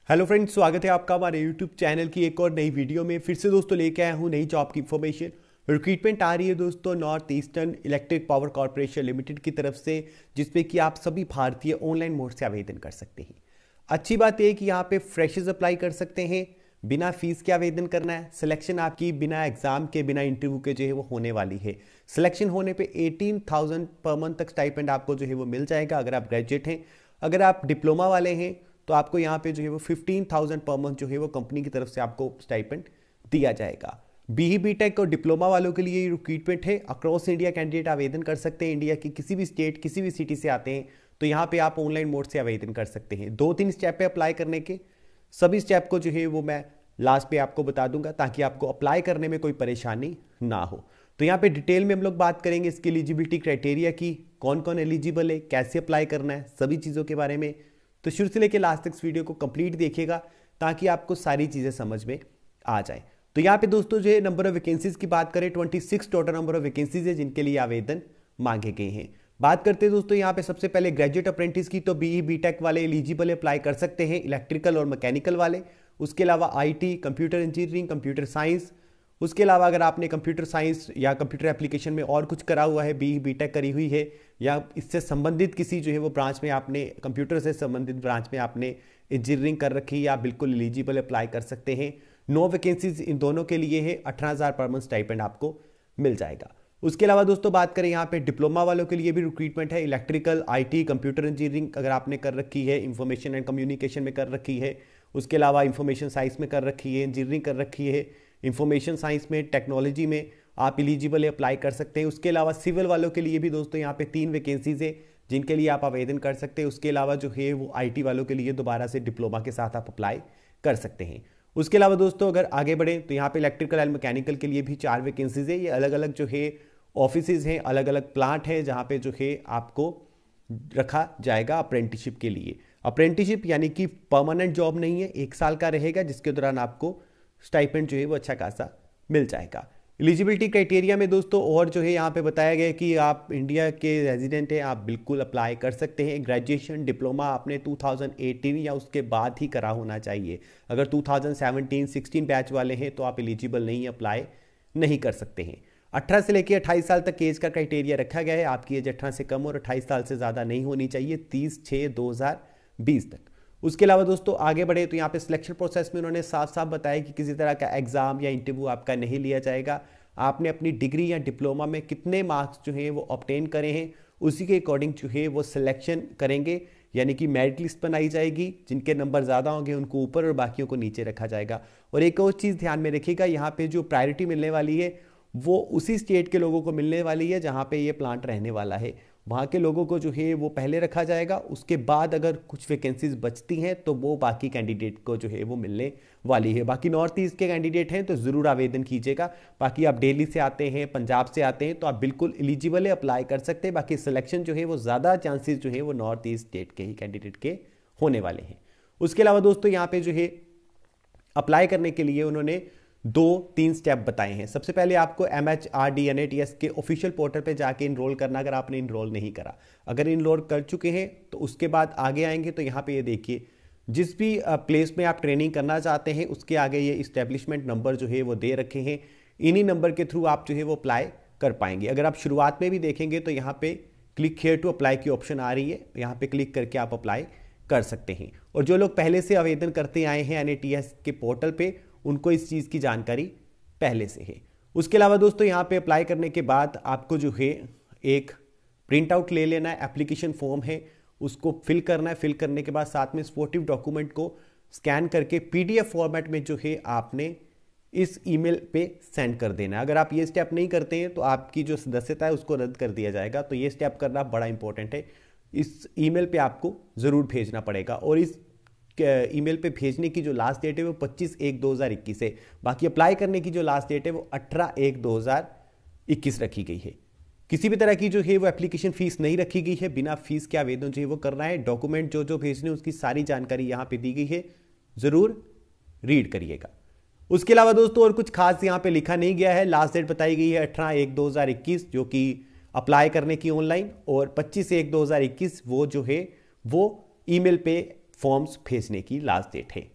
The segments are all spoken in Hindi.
हेलो फ्रेंड्स, स्वागत है आपका हमारे यूट्यूब चैनल की एक और नई वीडियो में। फिर से दोस्तों लेके आया हूँ नई जॉब की इन्फॉर्मेशन। रिक्रूटमेंट आ रही है दोस्तों north eastern electric power corporation limited की तरफ से, जिसपे कि आप सभी भारतीय ऑनलाइन मोड से आवेदन कर सकते हैं। अच्छी बात यह है कि यहाँ पे फ्रेशर्स अप्लाई कर सकते हैं, बिना फीस के आवेदन करना है। सिलेक्शन आपकी बिना एग्जाम के बिना इंटरव्यू के जो है वो होने वाली है। सिलेक्शन होने पे 18,000 पर मंथ तक स्टाइपेंड आपको जो है वो मिल जाएगा अगर आप ग्रेजुएट हैं। अगर आप डिप्लोमा वाले हैं तो आपको यहाँ पे जो है वो 15,000 पर मंथ जो है वो कंपनी की तरफ से आपको स्टाइपेंड दिया जाएगा। बीई बीटेक और डिप्लोमा वालों के लिए रिक्रूटमेंट है। अक्रॉस इंडिया कैंडिडेट आवेदन कर सकते हैं। इंडिया की किसी भी स्टेट किसी भी सिटी से आते हैं तो यहाँ पे आप ऑनलाइन मोड से आवेदन कर सकते हैं। 2-3 स्टेप पे अप्लाई करने के, सभी स्टेप को जो है वो मैं लास्ट पे आपको बता दूंगा ताकि आपको अप्लाई करने में कोई परेशानी ना हो। तो यहाँ पे डिटेल में हम लोग बात करेंगे इसकी एलिजिबिलिटी क्राइटेरिया की, कौन कौन एलिजिबल है, कैसे अप्लाई करना है, सभी चीज़ों के बारे में। तो शुरू से लेकर लास्ट तक इस वीडियो को कंप्लीट देखिएगा ताकि आपको सारी चीज़ें समझ में आ जाए। तो यहाँ पे दोस्तों जो है नंबर ऑफ वैकेंसीज की बात करें, 26 टोटल नंबर ऑफ वैकेंसीज है जिनके लिए आवेदन मांगे गए हैं। बात करते हैं दोस्तों यहाँ पे सबसे पहले ग्रेजुएट अप्रेंटिस की, तो बीई बीटेक वाले एलिजिबल अप्लाई कर सकते हैं, इलेक्ट्रिकल और मैकेनिकल वाले। उसके अलावा IT, computer engineering, computer science. उसके अलावा अगर आपने कंप्यूटर साइंस या कंप्यूटर एप्लीकेशन में और कुछ करा हुआ है, बीई बीटेक करी हुई है, या इससे संबंधित किसी जो है वो ब्रांच में आपने कंप्यूटर से संबंधित ब्रांच में आपने इंजीनियरिंग कर रखी है, या बिल्कुल एलिजिबल अप्लाई कर सकते हैं। 9 वैकेंसीज इन दोनों के लिए है। 18,000 पर मंथ स्टाइपेंड आपको मिल जाएगा। उसके अलावा दोस्तों बात करें यहाँ पे डिप्लोमा वालों के लिए भी रिक्रूटमेंट है। इलेक्ट्रिकल, आईटी, कंप्यूटर इंजीनियरिंग अगर आपने कर रखी है, इंफॉर्मेशन एंड कम्युनिकेशन में कर रखी है, उसके अलावा इंफॉर्मेशन साइंस में कर रखी है, इंजीनियरिंग कर रखी है, इंफॉर्मेशन साइंस में, टेक्नोलॉजी में आप एलिजिबल अप्लाई कर सकते हैं। उसके अलावा सिविल वालों के लिए भी दोस्तों यहाँ पे 3 वैकेंसीज है जिनके लिए आप आवेदन कर सकते हैं। उसके अलावा जो है वो आईटी वालों के लिए दोबारा से डिप्लोमा के साथ आप अप्लाई कर सकते हैं। उसके अलावा दोस्तों अगर आगे बढ़े तो यहाँ पे इलेक्ट्रिकल एंड मैकेनिकल के लिए भी 4 वैकेंसीज है। ये अलग अलग जो है ऑफिसेज हैं, अलग अलग प्लांट हैं जहाँ पे जो है आपको रखा जाएगा अप्रेंटिसशिप के लिए। अप्रेंटिसशिप यानी कि परमानेंट जॉब नहीं है, 1 साल का रहेगा जिसके दौरान आपको स्टाइपेंड जो है वो अच्छा खासा मिल जाएगा। एलिजिबिलिटी क्राइटेरिया में दोस्तों और जो है यहाँ पे बताया गया कि आप इंडिया के रेजिडेंट हैं, आप बिल्कुल अप्लाई कर सकते हैं। ग्रेजुएशन डिप्लोमा आपने 2018 या उसके बाद ही करा होना चाहिए। अगर 2017-16 बैच वाले हैं तो आप एलिजिबल नहीं, अप्लाई नहीं कर सकते हैं। 18 से लेकर 28 साल तक एज का क्राइटेरिया रखा गया है। आपकी एज 18 से कम और 28 साल से ज़्यादा नहीं होनी चाहिए 30/6/2020 तक। उसके अलावा दोस्तों आगे बढ़े तो यहाँ पे सिलेक्शन प्रोसेस में उन्होंने साफ साफ बताया कि किसी तरह का एग्जाम या इंटरव्यू आपका नहीं लिया जाएगा। आपने अपनी डिग्री या डिप्लोमा में कितने मार्क्स जो है वो ऑब्टेन करे हैं उसी के अकॉर्डिंग जो है वो सिलेक्शन करेंगे, यानी कि मेरिट लिस्ट बनाई जाएगी। जिनके नंबर ज़्यादा होंगे उनको ऊपर और बाकियों को नीचे रखा जाएगा। और एक और चीज़ ध्यान में रखिएगा, यहाँ पे जो प्रायोरिटी मिलने वाली है वो उसी स्टेट के लोगों को मिलने वाली है जहाँ पे ये प्लांट रहने वाला है। वहाँ के लोगों को जो है वो पहले रखा जाएगा। उसके बाद अगर कुछ वैकेंसीज बचती हैं तो वो बाकी कैंडिडेट को जो है वो मिलने वाली है। बाकी नॉर्थ ईस्ट के कैंडिडेट हैं तो ज़रूर आवेदन कीजिएगा। बाकी आप दिल्ली से आते हैं, पंजाब से आते हैं तो आप बिल्कुल एलिजिबल है, अप्लाई कर सकते हैं। बाकी सिलेक्शन जो है वो ज़्यादा चांसेस जो है वो नॉर्थ ईस्ट स्टेट के ही कैंडिडेट के होने वाले हैं। उसके अलावा दोस्तों यहाँ पे जो है अप्लाई करने के लिए उन्होंने 2-3 स्टेप बताए हैं। सबसे पहले आपको MHRD NATS के ऑफिशियल पोर्टल पे जाके इनरोल करना, अगर आपने इनरोल नहीं करा। अगर इनरोल कर चुके हैं तो उसके बाद आगे आएंगे तो यहाँ पे ये देखिए, जिस भी प्लेस में आप ट्रेनिंग करना चाहते हैं उसके आगे ये इस्टेब्लिशमेंट नंबर जो है वो दे रखे हैं। इन्हीं नंबर के थ्रू आप जो है वो अप्लाई कर पाएंगे। अगर आप शुरुआत में भी देखेंगे तो यहाँ पे क्लिक हियर टू अप्लाई की ऑप्शन आ रही है, यहाँ पे क्लिक करके आप अप्लाई कर सकते हैं। और जो लोग पहले से आवेदन करते आए हैं NATS के पोर्टल पे, उनको इस चीज़ की जानकारी पहले से है। उसके अलावा दोस्तों यहाँ पे अप्लाई करने के बाद आपको जो है एक प्रिंट आउट ले लेना है, एप्लीकेशन फॉर्म है उसको फिल करना है। फिल करने के बाद साथ में सपोर्टिव डॉक्यूमेंट को स्कैन करके PDF फॉर्मेट में जो है आपने इस ईमेल पे सेंड कर देना है। अगर आप ये स्टेप नहीं करते हैं तो आपकी जो सदस्यता है उसको रद्द कर दिया जाएगा। तो ये स्टेप करना बड़ा इंपॉर्टेंट है। इस ईमेल पे आपको ज़रूर भेजना पड़ेगा और इस ईमेल पे भेजने की जो लास्ट डेट है वो 25/1/2021 है। बाकी अप्लाई करने की जो लास्ट डेट है वो 18/1/2021 रखी गई है। किसी भी तरह की जो है वो एप्लीकेशन फीस नहीं रखी गई है। बिना फीस के आवेदन जो है वो करना है। डॉक्यूमेंट जो जो भेजने उसकी सारी जानकारी यहाँ पे दी गई है, ज़रूर रीड करिएगा। उसके अलावा दोस्तों और कुछ खास यहाँ पे लिखा नहीं गया है। लास्ट डेट बताई गई है 18/1/2021 जो कि अप्लाई करने की ऑनलाइन, और 25/1/2021 वो जो है वो ईमेल पे फॉर्म्स भेजने की लास्ट डेट है।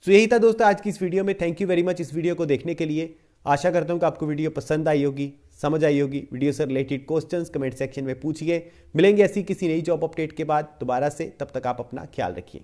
सो यही था दोस्तों आज की इस वीडियो में। थैंक यू वेरी मच इस वीडियो को देखने के लिए। आशा करता हूँ कि आपको वीडियो पसंद आई होगी, समझ आई होगी। वीडियो से रिलेटेड क्वेश्चंस कमेंट सेक्शन में पूछिए। मिलेंगे ऐसी किसी नई जॉब अपडेट के बाद दोबारा से, तब तक आप अपना ख्याल रखिए।